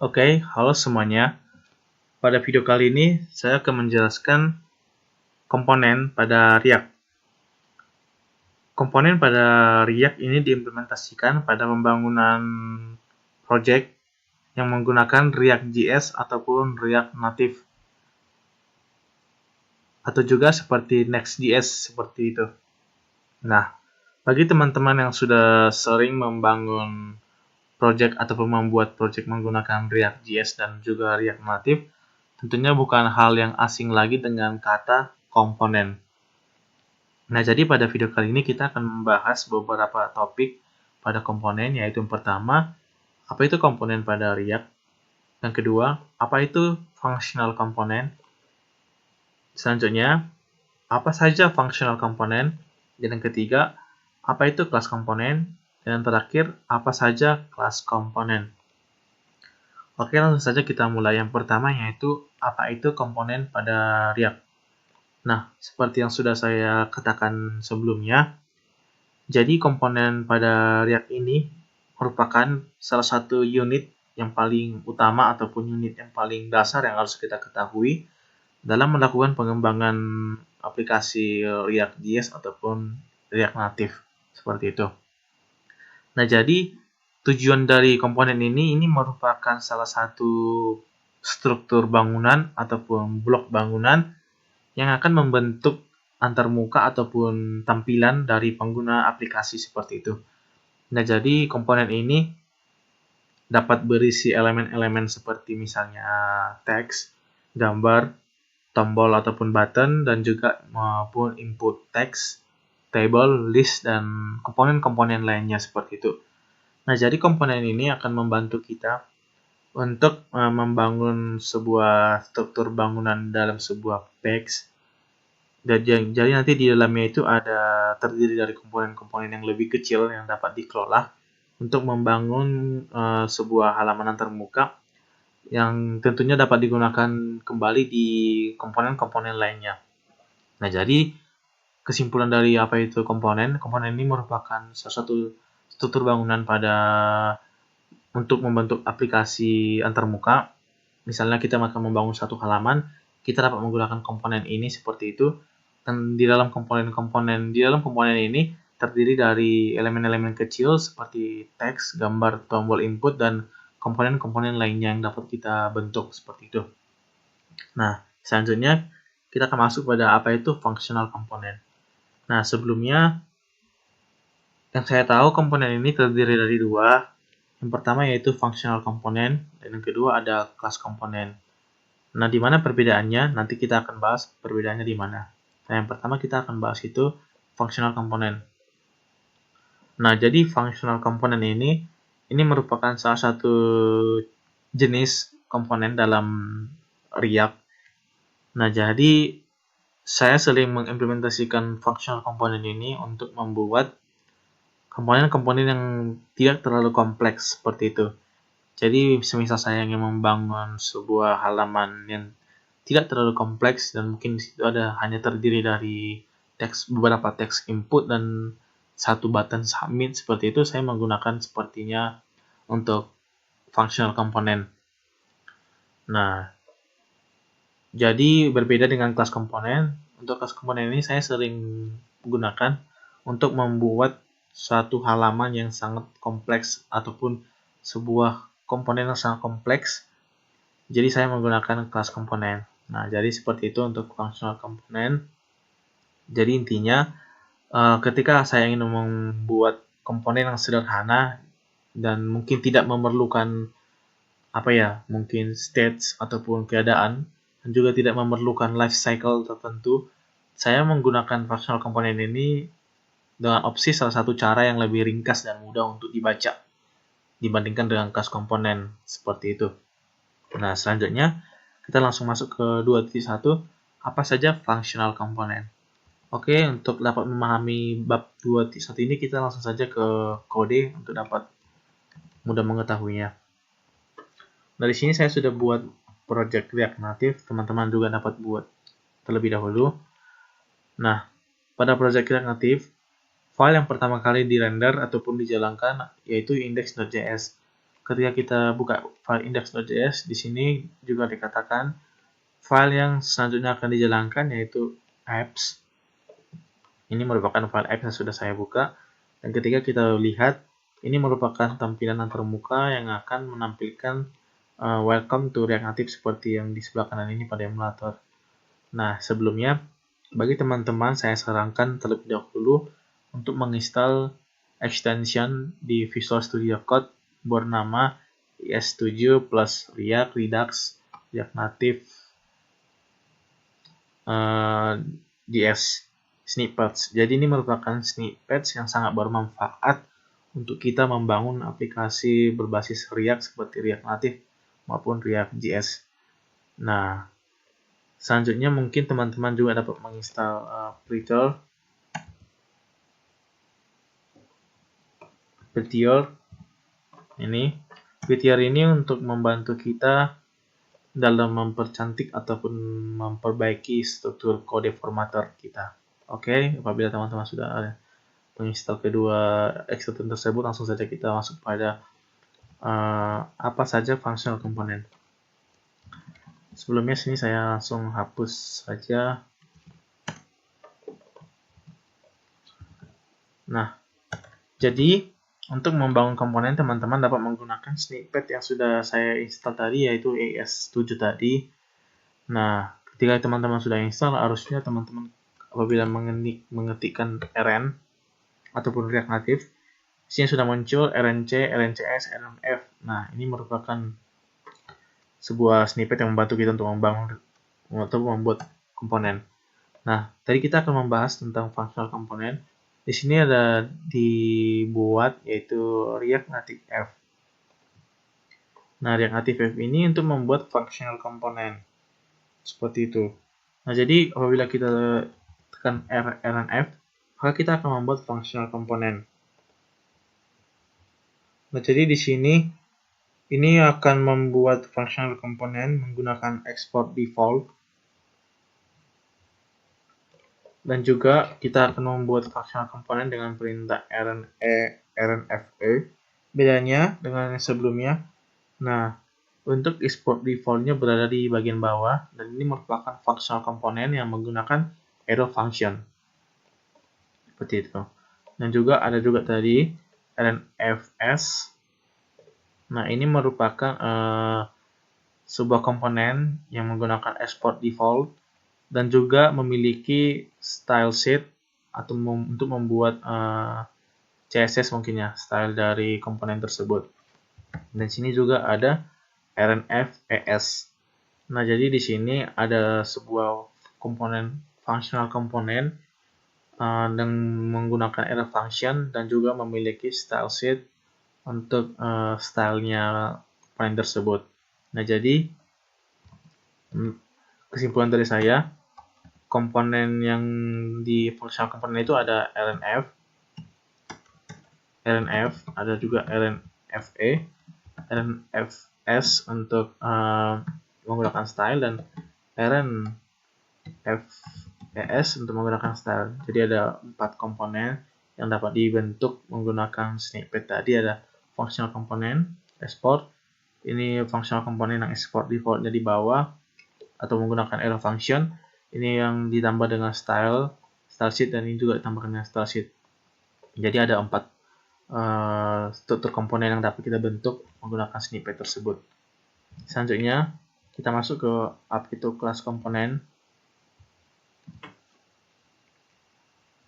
Oke, halo semuanya. Pada video kali ini, saya akan menjelaskan komponen pada React. Komponen pada React ini diimplementasikan pada pembangunan project yang menggunakan React.js ataupun React Native. Atau juga seperti Next.js, seperti itu. Nah, bagi teman-teman yang sudah sering membangun project ataupun membuat project menggunakan React.js dan juga React Native, tentunya bukan hal yang asing lagi dengan kata komponen. Nah, jadi pada video kali ini kita akan membahas beberapa topik pada komponen, yaitu yang pertama, apa itu komponen pada React? Yang kedua, apa itu functional komponen? Selanjutnya, apa saja functional komponen? Dan yang ketiga, apa itu kelas komponen? Dan yang terakhir, apa saja kelas komponen? Oke, langsung saja kita mulai. Yang pertama yaitu, apa itu komponen pada React? Nah, seperti yang sudah saya katakan sebelumnya, jadi komponen pada React ini merupakan salah satu unit yang paling utama ataupun unit yang paling dasar yang harus kita ketahui dalam melakukan pengembangan aplikasi React.js ataupun React Native. Seperti itu. Nah, jadi tujuan dari komponen ini merupakan salah satu struktur bangunan ataupun blok bangunan yang akan membentuk antarmuka ataupun tampilan dari pengguna aplikasi seperti itu. Nah, jadi komponen ini dapat berisi elemen-elemen seperti misalnya teks, gambar, tombol ataupun button, dan juga maupun input teks, table, list, dan komponen-komponen lainnya seperti itu. Nah, jadi komponen ini akan membantu kita untuk membangun sebuah struktur bangunan dalam sebuah page. Jadi nanti di dalamnya itu ada terdiri dari komponen-komponen yang lebih kecil yang dapat dikelola untuk membangun sebuah halaman antarmuka yang tentunya dapat digunakan kembali di komponen-komponen lainnya. Nah, jadi kesimpulan dari apa itu komponen? Komponen ini merupakan salah satu struktur bangunan untuk membentuk aplikasi antarmuka. Misalnya kita akan membangun satu halaman, kita dapat menggunakan komponen ini seperti itu. Dan di dalam komponen ini terdiri dari elemen-elemen kecil seperti teks, gambar, tombol input, dan komponen-komponen lainnya yang dapat kita bentuk seperti itu. Nah, selanjutnya kita akan masuk pada apa itu functional komponen. Nah, sebelumnya yang saya tahu komponen ini terdiri dari dua. Yang pertama yaitu functional komponen, dan yang kedua ada class komponen. Nah, di mana perbedaannya? Nanti kita akan bahas perbedaannya di mana. Nah, yang pertama kita akan bahas itu functional komponen. Nah, jadi functional komponen ini merupakan salah satu jenis komponen dalam React. Nah, jadi saya sering mengimplementasikan functional komponen ini untuk membuat komponen-komponen yang tidak terlalu kompleks seperti itu. Jadi, semisal saya ingin membangun sebuah halaman yang tidak terlalu kompleks dan mungkin di situ hanya terdiri dari beberapa teks input dan satu button submit seperti itu, saya menggunakan sepertinya untuk functional komponen. Nah, jadi berbeda dengan kelas komponen. Untuk kelas komponen ini saya sering gunakan untuk membuat suatu halaman yang sangat kompleks ataupun sebuah komponen yang sangat kompleks. Jadi saya menggunakan kelas komponen. Nah, jadi seperti itu untuk functional komponen. Jadi intinya ketika saya ingin membuat komponen yang sederhana dan mungkin tidak memerlukan mungkin states ataupun keadaan dan juga tidak memerlukan life cycle tertentu, saya menggunakan functional komponen ini dengan opsi salah satu cara yang lebih ringkas dan mudah untuk dibaca dibandingkan dengan kelas komponen seperti itu. Nah, selanjutnya kita langsung masuk ke 2.1, apa saja functional komponen. Oke, untuk dapat memahami bab 2.1 ini kita langsung saja ke kode untuk dapat mudah mengetahuinya. Dari sini saya sudah buat project React Native, teman-teman juga dapat buat terlebih dahulu. Nah, pada project React Native, file yang pertama kali dirender ataupun dijalankan yaitu index.js. ketika kita buka file index.js, di sini juga dikatakan file yang selanjutnya akan dijalankan yaitu apps. Ini merupakan file apps yang sudah saya buka. Dan ketika kita lihat, ini merupakan tampilan antarmuka yang akan menampilkan welcome to React Native seperti yang di sebelah kanan ini pada emulator. Nah, sebelumnya, bagi teman-teman saya sarankan terlebih dahulu untuk menginstal extension di Visual Studio Code bernama IS7 plus React Redux React Native JS snippets. Jadi ini merupakan snippets yang sangat bermanfaat untuk kita membangun aplikasi berbasis React seperti React Native maupun React JS. Nah, selanjutnya mungkin teman-teman juga dapat menginstal Prettier ini. Prettier ini untuk membantu kita dalam mempercantik ataupun memperbaiki struktur kode formatter kita. Oke, apabila teman-teman sudah menginstal kedua extension tersebut, langsung saja kita masuk pada apa saja functional component. Sebelumnya sini saya langsung hapus saja. Nah, jadi untuk membangun komponen teman-teman dapat menggunakan snippet yang sudah saya install tadi, yaitu ES7 tadi. Nah, ketika teman-teman sudah install, harusnya teman-teman apabila mengetikkan rn ataupun React Native, sini sudah muncul rnc, rncs, rnf. Nah, ini merupakan sebuah snippet yang membantu kita untuk membangun atau membuat komponen. Nah, tadi kita akan membahas tentang functional component. Di sini ada dibuat yaitu React Native F. Nah, React Native F ini untuk membuat functional component. Seperti itu. Nah, jadi apabila kita tekan rnf, maka kita akan membuat functional component. Nah, jadi di sini ini akan membuat functional component menggunakan export default. Dan juga kita akan membuat functional component dengan perintah rnfe. Bedanya dengan yang sebelumnya. Nah, untuk export default-nya berada di bagian bawah, dan ini merupakan functional component yang menggunakan arrow function. Seperti itu. Dan juga ada juga tadi rnfs. Nah, ini merupakan sebuah komponen yang menggunakan export default dan juga memiliki style sheet atau untuk membuat CSS mungkin ya, style dari komponen tersebut. Dan sini juga ada rnfes. Nah, jadi di sini ada sebuah komponen functional komponen dan menggunakan arrow function dan juga memiliki style sheet untuk stylenya komponen tersebut. Nah, jadi kesimpulan dari saya, komponen yang di functional komponen itu ada rnf, ada juga rnfe, rnfs untuk menggunakan style, dan rnfes untuk menggunakan style. Jadi ada 4 komponen yang dapat dibentuk menggunakan snippet tadi. Ada functional component, export, ini functional component yang export defaultnya di bawah atau menggunakan arrow function. Ini yang ditambah dengan style sheet, dan ini juga ditambahkan dengan style sheet. Jadi ada 4 struktur komponen yang dapat kita bentuk menggunakan snippet tersebut. Selanjutnya kita masuk ke Aptitude class komponen.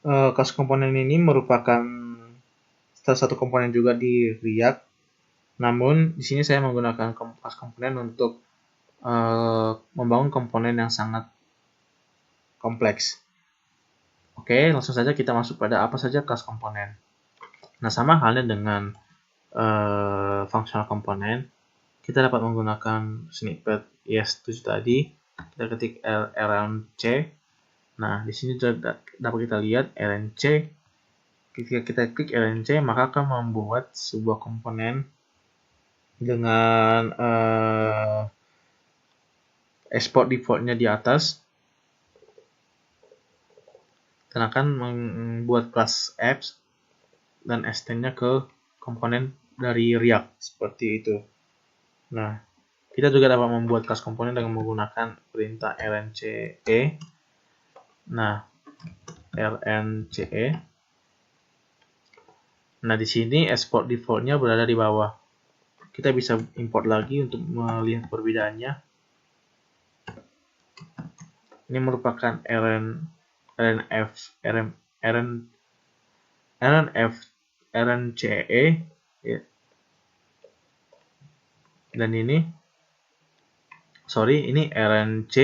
Class komponen ini merupakan salah satu komponen juga di React. Namun di sini saya menggunakan class komponen untuk membangun komponen yang sangat kompleks. Oke, langsung saja kita masuk pada apa saja kelas komponen. Nah, sama halnya dengan functional komponen, kita dapat menggunakan snippet ES7 tadi. Kita ketik rnc. Nah, di sini dapat kita lihat rnc. Ketika kita klik rnc, maka akan membuat sebuah komponen dengan export defaultnya di atas, dan akan membuat kelas apps dan extend-nya ke komponen dari React seperti itu. Nah, kita juga dapat membuat kelas komponen dengan menggunakan perintah rnce. Nah, rnce. Nah, di sini export defaultnya berada di bawah. Kita bisa import lagi untuk melihat perbedaannya. Ini merupakan rnce ya. Dan ini rnc,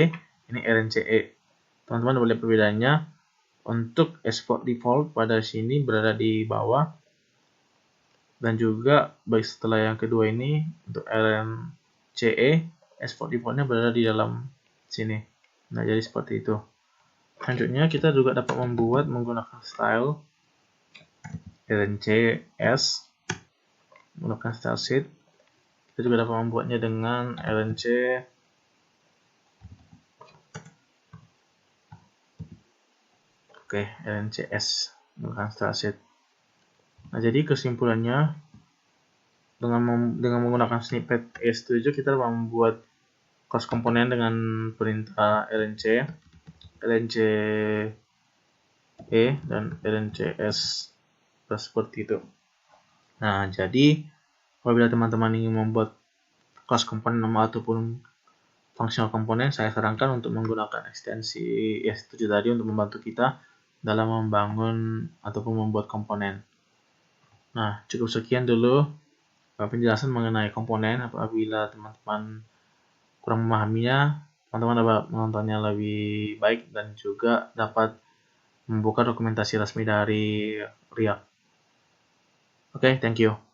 ini rnce. Teman-teman boleh perbedaannya. Untuk export default pada sini berada di bawah, dan juga baik setelah yang kedua ini untuk rnce export defaultnya berada di dalam sini. Nah, jadi seperti itu. Selanjutnya kita juga dapat membuat menggunakan style rncs, menggunakan style sheet. Kita juga dapat membuatnya dengan rnc rncs menggunakan style sheet. Nah, jadi kesimpulannya dengan menggunakan snippet ES7 kita dapat membuat kelas komponen dengan perintah rnce dan rncs seperti itu. Nah, jadi apabila teman-teman ingin membuat kelas komponen ataupun functional komponen, saya sarankan untuk menggunakan ekstensi ES7 tadi untuk membantu kita dalam membangun ataupun membuat komponen. Nah, cukup sekian dulu penjelasan mengenai komponen. Apabila teman-teman kurang memahaminya, teman-teman dapat menontonnya lebih baik dan juga dapat membuka dokumentasi resmi dari React. Oke, thank you.